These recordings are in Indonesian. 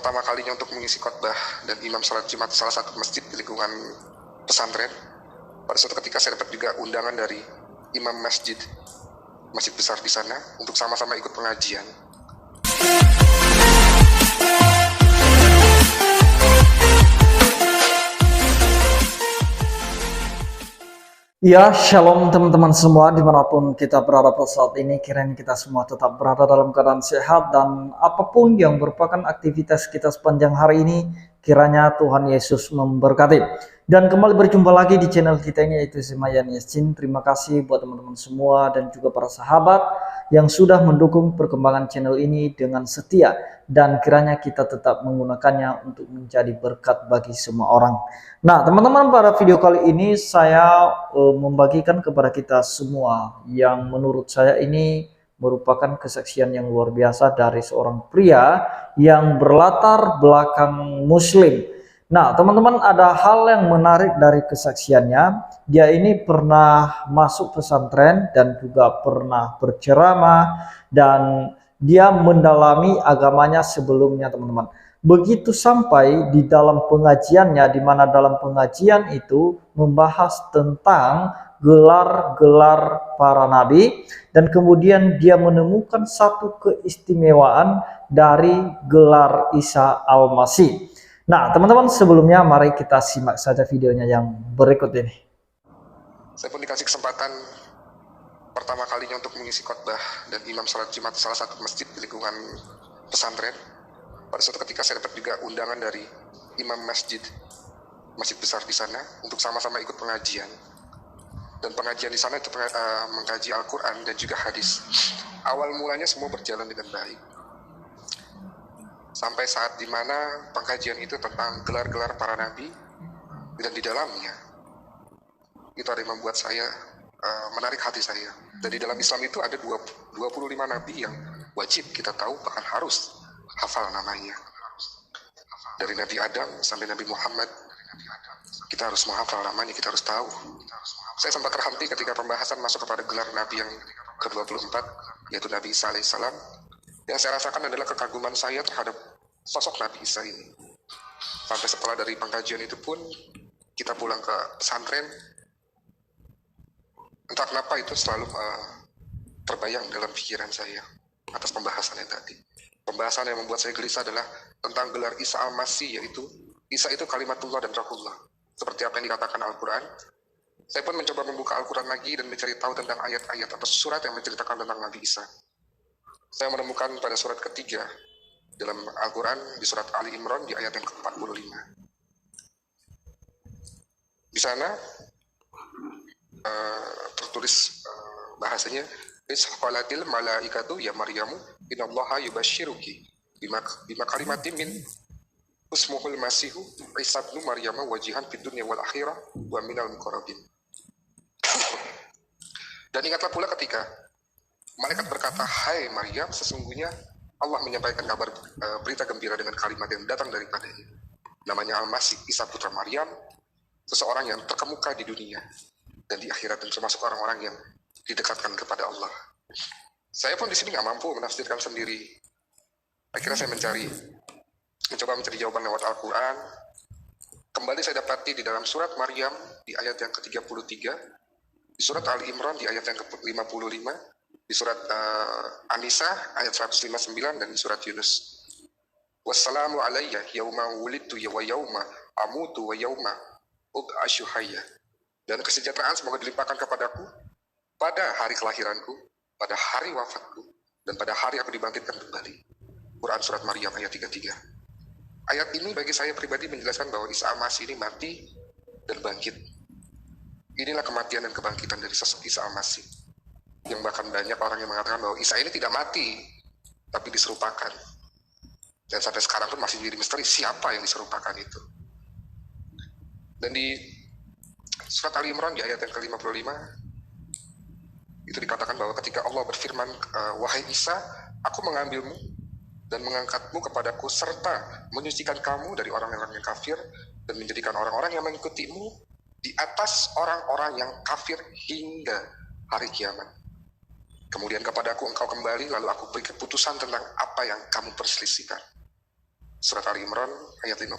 pertama kalinya untuk mengisi khotbah dan imam salat Jumat di salah satu masjid di lingkungan pesantren. Pada suatu ketika saya dapat juga undangan dari imam masjid besar di sana untuk sama-sama ikut pengajian. Ya, shalom teman-teman semua dimanapun kita berada pada saat ini. Kiranya kita semua tetap berada dalam keadaan sehat dan apapun yang merupakan aktivitas kita sepanjang hari ini, kiranya Tuhan Yesus memberkati. Dan kembali berjumpa lagi di channel kita ini, yaitu Semayan Yasin. Terima kasih buat teman-teman semua dan juga para sahabat yang sudah mendukung perkembangan channel ini dengan setia, dan kiranya kita tetap menggunakannya untuk menjadi berkat bagi semua orang. Nah teman-teman, pada video kali ini saya membagikan kepada kita semua yang menurut saya ini merupakan kesaksian yang luar biasa dari seorang pria yang berlatar belakang muslim. Nah teman-teman, ada hal yang menarik dari kesaksiannya. Dia ini pernah masuk pesantren dan juga pernah berceramah, dan dia mendalami agamanya sebelumnya teman-teman. Begitu sampai di dalam pengajiannya, di mana dalam pengajian itu membahas tentang gelar-gelar para nabi, dan kemudian dia menemukan satu keistimewaan dari gelar Isa Al-Masih. Nah teman-teman, sebelumnya mari kita simak saja videonya yang berikut ini. Saya pun dikasih kesempatan pertama kalinya untuk mengisi khotbah dan imam salat Jumat di salah satu masjid di lingkungan pesantren. Pada suatu ketika saya dapat juga undangan dari imam masjid besar di sana untuk sama-sama ikut pengajian. Dan pengajian di sana itu mengkaji Al-Quran dan juga hadis. Awal mulanya semua berjalan dengan baik. Sampai saat dimana pengkajian itu tentang gelar-gelar para nabi, dan di dalamnya itu ada yang membuat saya menarik hati saya. Dan di dalam Islam itu ada 25 nabi yang wajib kita tahu, bahkan harus hafal namanya. Dari Nabi Adam sampai Nabi Muhammad, kita harus menghafal namanya, kita harus tahu. Saya sempat terhenti ketika pembahasan masuk kepada gelar nabi yang ke-24, yaitu Nabi Isa alaihissalam. Yang saya rasakan adalah kekaguman saya terhadap sosok Nabi Isa ini. Sampai setelah dari pengkajian itu pun kita pulang ke pesantren, entah kenapa itu selalu terbayang dalam pikiran saya atas pembahasannya tadi. Pembahasan yang membuat saya gelisah adalah tentang gelar Isa Al-Masih, yaitu Isa itu kalimatullah dan Rahullah, seperti apa yang dikatakan Al-Quran. Saya pun mencoba membuka Al-Quran lagi dan mencari tahu tentang ayat-ayat atau surat yang menceritakan tentang Nabi Isa. Saya menemukan pada surat ketiga dalam Al-Quran, di surat Ali Imran di ayat yang ke-45. Di sana tertulis bahasanya, Isqalatil malaikatu ya Maryamu innallaha yubashiruki bima kalimatin min usmuhul masihu Isa ibnu Maryam wajihan fid dunya wal akhirah wa minal muqarrabin. Dan ingatlah pula ketika malaikat berkata, hai Maryam, sesungguhnya Allah menyampaikan kabar berita gembira dengan kalimat yang datang daripadanya. Namanya Al-Masih, Isa putra Maryam, seseorang yang terkemuka di dunia dan di akhirat, dan termasuk orang-orang yang didekatkan kepada Allah. Saya pun di sini nggak mampu menafsirkan sendiri. Akhirnya saya mencoba mencari jawaban lewat Al-Quran. Kembali saya dapati di dalam surat Maryam di ayat yang ke-33, di surat Ali Imran di ayat yang ke-55, di surat An-Nisa ayat 159, dan di surat Yunus. Wassalamu alayya yauma wulidtu wa yauma amutu wa yauma ub'asyu hayya. Dan kesejahteraan semoga dilimpahkan kepadaku pada hari kelahiranku, pada hari wafatku, dan pada hari aku dibangkitkan kembali. Quran surat Maryam ayat 33. Ayat ini bagi saya pribadi menjelaskan bahwa Isa Al-Masih ini mati dan bangkit. Inilah kematian dan kebangkitan dari sosok Isa Al-Masih. Yang bahkan banyak orang yang mengatakan bahwa Isa ini tidak mati, tapi diserupakan. Dan sampai sekarang pun masih jadi misteri siapa yang diserupakan itu. Dan di surat Ali Imran di ayat yang ke-55, itu dikatakan bahwa ketika Allah berfirman, wahai Isa, aku mengambilmu dan mengangkatmu kepadaku, serta menyucikan kamu dari orang-orang yang kafir, dan menjadikan orang-orang yang mengikutimu di atas orang-orang yang kafir hingga hari kiamat. Kemudian kepadaku engkau kembali, lalu aku beri keputusan tentang apa yang kamu perselisihkan. surat Ali Imran ayat 55.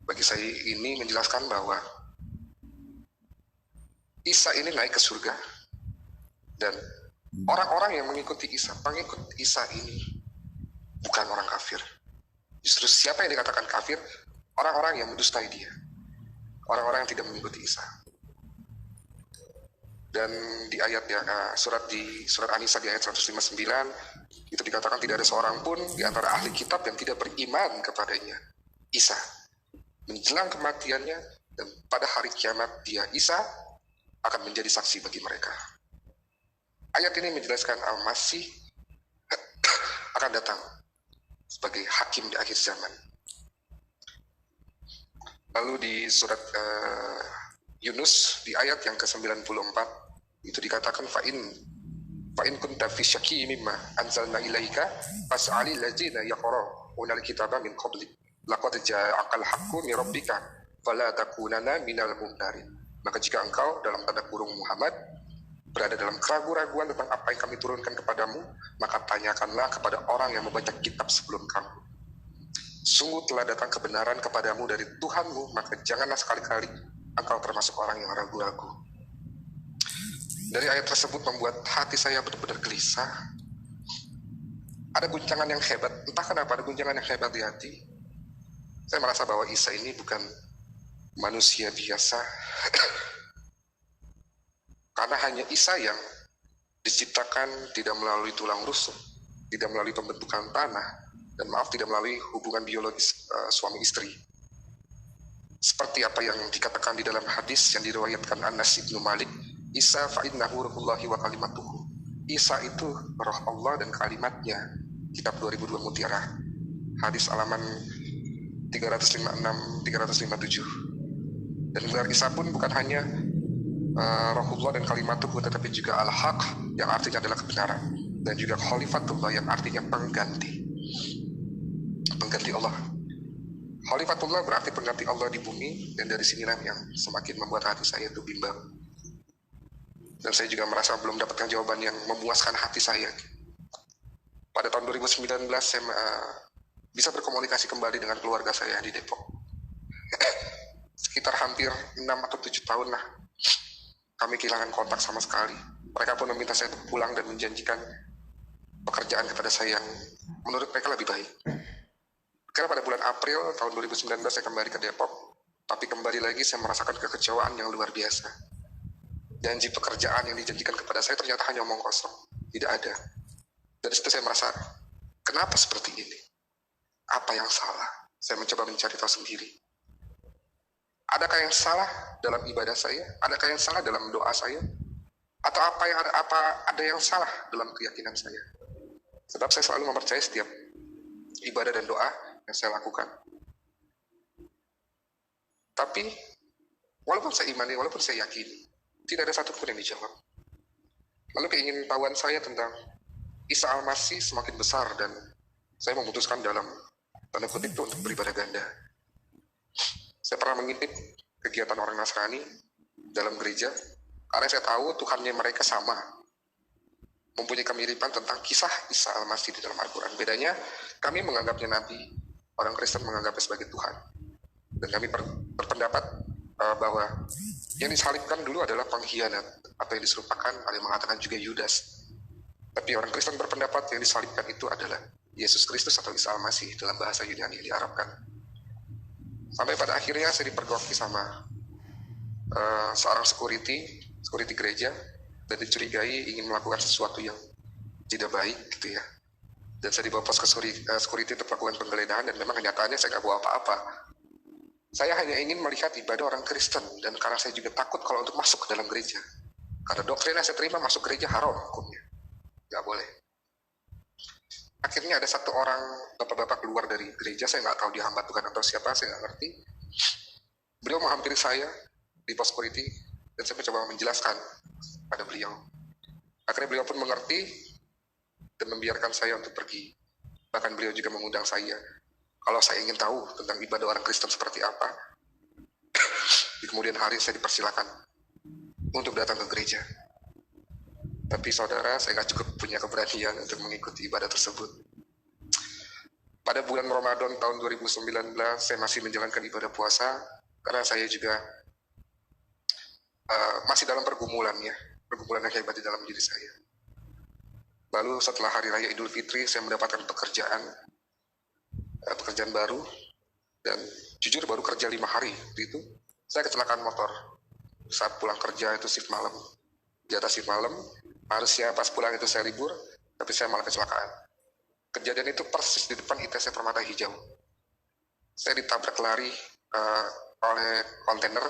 Bagi saya ini menjelaskan bahwa Isa ini naik ke surga, dan orang-orang yang mengikuti Isa, pengikut Isa ini bukan orang kafir. Justru siapa yang dikatakan kafir? Orang-orang yang mendustai dia, orang-orang yang tidak mengikuti Isa. Dan di ayat surat An-Nisa di ayat 159 itu dikatakan tidak ada seorang pun di antara ahli kitab yang tidak beriman kepadanya, Isa, menjelang kematiannya, dan pada hari kiamat dia, Isa, akan menjadi saksi bagi mereka. Ayat ini menjelaskan Al-Masih akan datang sebagai hakim di akhir zaman. Lalu di surat Yunus di ayat yang ke-94 itu dikatakan fa'in kunta fi syakki mimma anzalna ilaika fas'alil ladzina yaqra'una al-kitaba min qablik laqad ja'akal haqqu min rabbika fala takunanna minal mumtarin. Maka jika engkau dalam tanda kurung Muhammad berada dalam keraguan-raguan tentang apa yang kami turunkan kepadamu, maka tanyakanlah kepada orang yang membaca kitab sebelum kamu. Sungguh telah datang kebenaran kepadamu dari Tuhanmu, maka janganlah sekali-kali engkau termasuk orang yang ragu-ragu. Dari ayat tersebut membuat hati saya benar-benar gelisah. Ada guncangan yang hebat, entah kenapa ada guncangan yang hebat di hati. Saya merasa bahwa Isa ini bukan manusia biasa, karena hanya Isa yang diciptakan tidak melalui tulang rusuk, tidak melalui pembentukan tanah, dan tidak melalui hubungan biologis suami istri. Seperti apa yang dikatakan di dalam hadis yang diriwayatkan Anas ibnu Malik, Isa fa'innahu ruhullahi wa kalimatuhu. Isa itu roh Allah dan kalimatnya. Kitab 2002 Mutiara, hadis halaman 356-357. Dan gelar Isa pun bukan hanya Rohullah dan Kalimatuhu, tetapi juga Al-Haq yang artinya adalah kebenaran, dan juga Khalifatullah yang artinya pengganti Allah. Khalifatullah berarti pengganti Allah di bumi, dan dari sinilah yang semakin membuat hati saya itu bimbang. Dan saya juga merasa belum dapatkan jawaban yang memuaskan hati saya. Pada tahun 2019 saya bisa berkomunikasi kembali dengan keluarga saya di Depok. Sekitar hampir 6 atau 7 tahun lah kami kehilangan kontak sama sekali. Mereka pun meminta saya untuk pulang dan menjanjikan pekerjaan kepada saya yang menurut mereka lebih baik. Karena pada bulan April tahun 2019 saya kembali ke Depok, tapi kembali lagi saya merasakan kekecewaan yang luar biasa. Janji pekerjaan yang dijanjikan kepada saya ternyata hanya omong kosong, tidak ada. Dari situ saya merasa, kenapa seperti ini? Apa yang salah? Saya mencoba mencari tahu sendiri. Adakah yang salah dalam ibadah saya? Adakah yang salah dalam doa saya? Atau ada yang salah dalam keyakinan saya? Sebab saya selalu mempercayai setiap ibadah dan doa yang saya lakukan. Tapi walaupun saya imani, walaupun saya yakini, tidak ada satupun yang dijawab. Lalu keingintahuan saya tentang Isa Al-Masih semakin besar, dan saya memutuskan dalam tanda kutip untuk beribadah ganda. Saya pernah mengintip kegiatan orang Nasrani dalam gereja, karena saya tahu Tuhannya mereka sama, mempunyai kemiripan tentang kisah Isa Al-Masih di dalam Al-Quran. Bedanya, kami menganggapnya Nabi, orang Kristen menganggapnya sebagai Tuhan. Dan kami berpendapat bahwa yang disalibkan dulu adalah pengkhianat, atau yang diserupakan, ada yang mengatakan juga Yudas. Tapi orang Kristen berpendapat yang disalibkan itu adalah Yesus Kristus atau Isa Al-Masih dalam bahasa Yunani yang diarabkan. Sampai pada akhirnya saya dipergoki sama seorang security gereja, dan dicurigai ingin melakukan sesuatu yang tidak baik gitu ya. Dan saya dibawa pos ke security untuk melakukan penggeledahan, dan memang kenyataannya saya nggak bawa apa-apa. Saya hanya ingin melihat ibadah orang Kristen, dan karena saya juga takut kalau untuk masuk ke dalam gereja. Karena doktrin yang saya terima, masuk gereja haram hukumnya, nggak boleh. Akhirnya ada satu orang bapak-bapak keluar dari gereja, saya nggak tahu dia hamba Tuhan atau siapa, saya nggak ngerti. Beliau menghampiri saya di pos security, dan saya mencoba menjelaskan pada beliau. Akhirnya beliau pun mengerti dan membiarkan saya untuk pergi. Bahkan beliau juga mengundang saya, kalau saya ingin tahu tentang ibadah orang Kristen seperti apa. Di kemudian hari saya dipersilakan untuk datang ke gereja. Tapi saudara, saya nggak cukup punya keberanian untuk mengikuti ibadah tersebut. Pada bulan Ramadan tahun 2019 saya masih menjalankan ibadah puasa karena saya juga masih dalam pergumulan yang hebat di dalam diri saya. Lalu setelah hari raya Idul Fitri saya mendapatkan pekerjaan baru, dan jujur baru kerja 5 hari itu saya kecelakaan motor. Saat pulang kerja itu shift malam, di atas shift malam, harusnya pas pulang itu saya libur, tapi saya malah kecelakaan. Kejadian itu persis di depan ITC Permata Hijau. Saya ditabrak lari oleh kontainer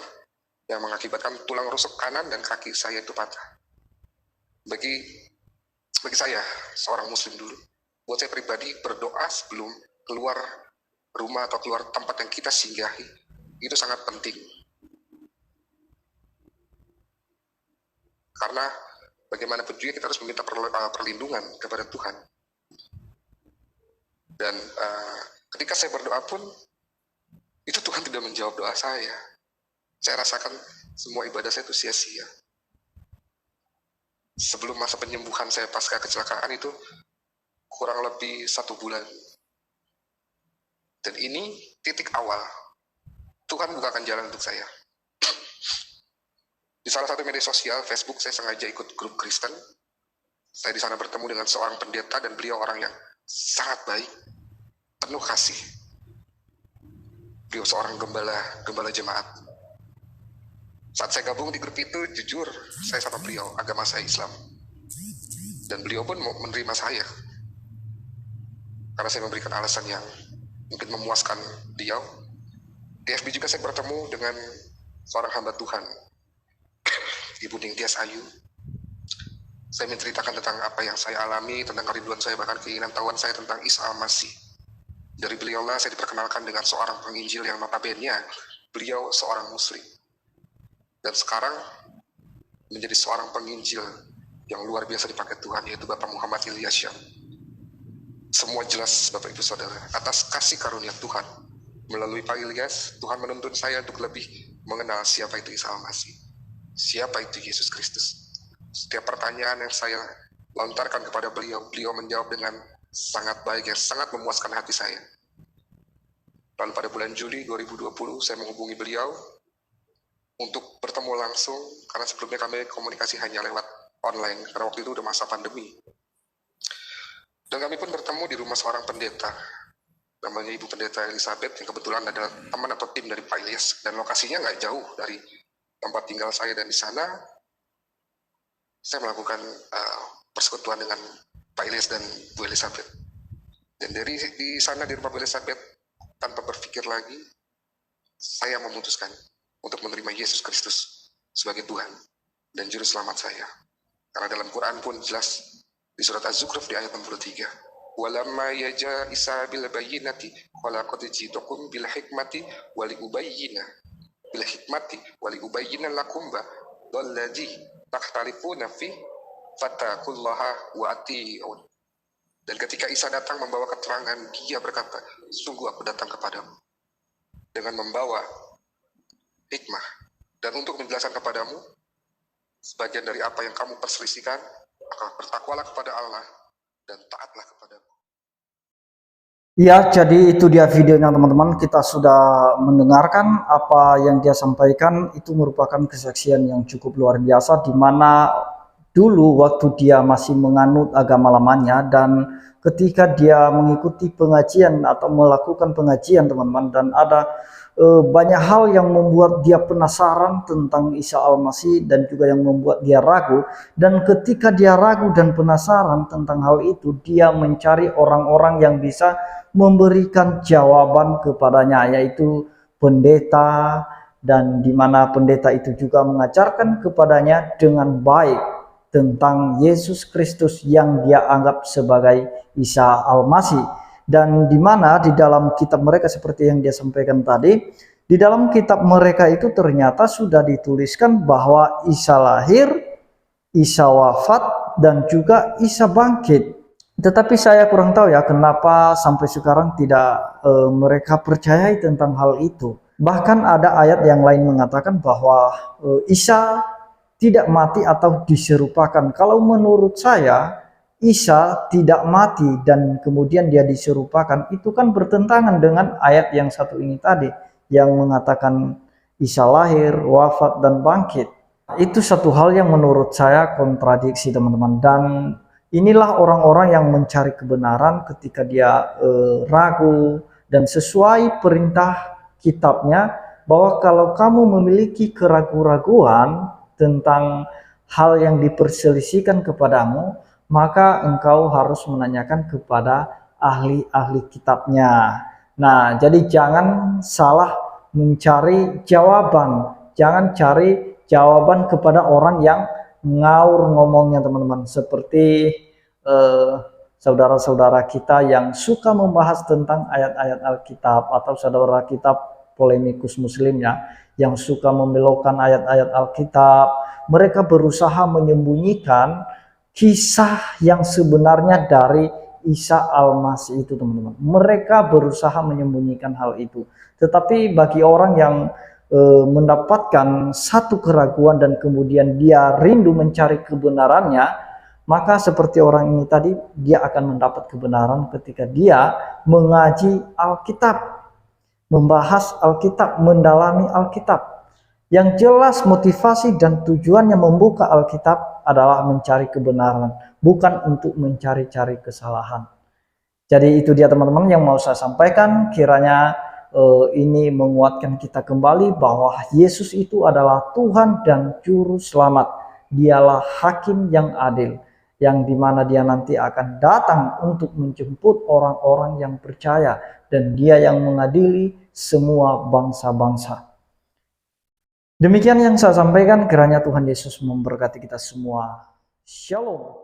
yang mengakibatkan tulang rusuk kanan dan kaki saya itu patah. Bagi saya, seorang muslim dulu, buat saya pribadi, berdoa sebelum keluar rumah atau keluar tempat yang kita singgahi, itu sangat penting. Karena bagaimanapun juga kita harus meminta perlindungan kepada Tuhan. Dan ketika saya berdoa pun, itu Tuhan tidak menjawab doa saya. Saya rasakan semua ibadah saya itu sia-sia. Sebelum masa penyembuhan saya pasca kecelakaan itu kurang lebih 1 bulan. Dan ini titik awal Tuhan bukakan jalan untuk saya. Di salah satu media sosial, Facebook, saya sengaja ikut grup Kristen. Saya di sana bertemu dengan seorang pendeta dan beliau orang yang sangat baik, penuh kasih. Beliau seorang gembala jemaat. Saat saya gabung di grup itu, jujur, saya sama beliau, agama saya Islam. Dan beliau pun mau menerima saya. Karena saya memberikan alasan yang mungkin memuaskan beliau. Di FB juga saya bertemu dengan seorang hamba Tuhan, Ibu Ningtyas Ayu. Saya menceritakan tentang apa yang saya alami, tentang kerinduan saya, bahkan keinginan tahuan saya tentang Isa Al-Masih. Dari beliau lah saya diperkenalkan dengan seorang penginjil yang notabene beliau seorang muslim. Dan sekarang menjadi seorang penginjil yang luar biasa dipakai Tuhan, yaitu Bapak Muhammad Ilyasyam. Semua jelas Bapak Ibu Saudara, atas kasih karunia Tuhan, melalui Pak Ilyas, Tuhan menuntun saya untuk lebih mengenal siapa itu Isa Al-Masih, siapa itu Yesus Kristus. Setiap pertanyaan yang saya lontarkan kepada beliau, beliau menjawab dengan sangat baik, yang sangat memuaskan hati saya. Lalu pada bulan Juli 2020, saya menghubungi beliau untuk bertemu langsung, karena sebelumnya kami komunikasi hanya lewat online, karena waktu itu udah masa pandemi. Dan kami pun bertemu di rumah seorang pendeta, namanya Ibu Pendeta Elizabeth, yang kebetulan adalah teman atau tim dari Pak Ilyas, dan lokasinya nggak jauh dari tempat tinggal saya. Dan di sana, saya melakukan persekutuan dengan Pak Ilyas dan Bu Elizabeth. Dan di sana di rumah Bu Elizabeth, tanpa berpikir lagi, saya memutuskan untuk menerima Yesus Kristus sebagai Tuhan dan Juru Selamat saya. Karena dalam Quran pun jelas di surat Az-Zukhruf di ayat 63, "Walamma yaja Isa bil bayyinati qala qad ji'tukum bil hikmati wa li ubayyina lakum dalladzi takhtalifuna fi fattaqullaha wa ati'un." Dan ketika Isa datang membawa keterangan, dia berkata, "Sungguh aku datang kepadamu dengan membawa hikmah, dan untuk menjelaskan kepadamu sebagian dari apa yang kamu perselisihkan, maka bertakwalah kepada Allah dan taatlah kepadamu." Ya, jadi itu dia videonya teman-teman. Kita sudah mendengarkan apa yang dia sampaikan. Itu merupakan kesaksian yang cukup luar biasa, di mana dulu waktu dia masih menganut agama lamanya, dan ketika dia mengikuti pengajian atau melakukan pengajian teman-teman, dan ada banyak hal yang membuat dia penasaran tentang Isa Al-Masih, dan juga yang membuat dia ragu. Dan ketika dia ragu dan penasaran tentang hal itu, dia mencari orang-orang yang bisa memberikan jawaban kepadanya, yaitu pendeta, dan di mana pendeta itu juga mengajarkan kepadanya dengan baik tentang Yesus Kristus yang dia anggap sebagai Isa Al-Masih. Dan di mana di dalam kitab mereka, seperti yang dia sampaikan tadi, di dalam kitab mereka itu ternyata sudah dituliskan bahwa Isa lahir, Isa wafat, dan juga Isa bangkit. Tetapi saya kurang tahu ya kenapa sampai sekarang tidak mereka percayai tentang hal itu. Bahkan ada ayat yang lain mengatakan bahwa Isa tidak mati atau diserupakan. Kalau menurut saya, Isa tidak mati dan kemudian dia diserupakan, itu kan bertentangan dengan ayat yang satu ini tadi yang mengatakan Isa lahir, wafat, dan bangkit. Itu satu hal yang menurut saya kontradiksi, teman-teman. Dan inilah orang-orang yang mencari kebenaran ketika dia ragu, dan sesuai perintah kitabnya bahwa kalau kamu memiliki keraguan-raguan tentang hal yang diperselisihkan kepadamu, maka engkau harus menanyakan kepada ahli-ahli kitabnya. Nah, jadi jangan salah mencari jawaban, jangan cari jawaban kepada orang yang ngaur ngomongnya, teman-teman. Seperti saudara-saudara kita yang suka membahas tentang ayat-ayat Alkitab, atau saudara kita polemikus muslimnya yang suka membelokkan ayat-ayat Alkitab. Mereka berusaha menyembunyikan kisah yang sebenarnya dari Isa Al-Masih itu, teman-teman. Mereka berusaha menyembunyikan hal itu. Tetapi bagi orang yang mendapatkan satu keraguan dan kemudian dia rindu mencari kebenarannya, maka seperti orang ini tadi, dia akan mendapat kebenaran ketika dia mengaji Alkitab, membahas Alkitab, mendalami Alkitab. Yang jelas motivasi dan tujuannya membuka Alkitab adalah mencari kebenaran, bukan untuk mencari-cari kesalahan. Jadi itu dia, teman-teman, yang mau saya sampaikan. Kiranya ini menguatkan kita kembali bahwa Yesus itu adalah Tuhan dan Juru Selamat. Dialah Hakim yang adil, yang dimana dia nanti akan datang untuk menjemput orang-orang yang percaya, dan dia yang mengadili semua bangsa-bangsa. Demikian yang saya sampaikan, kiranya Tuhan Yesus memberkati kita semua. Shalom.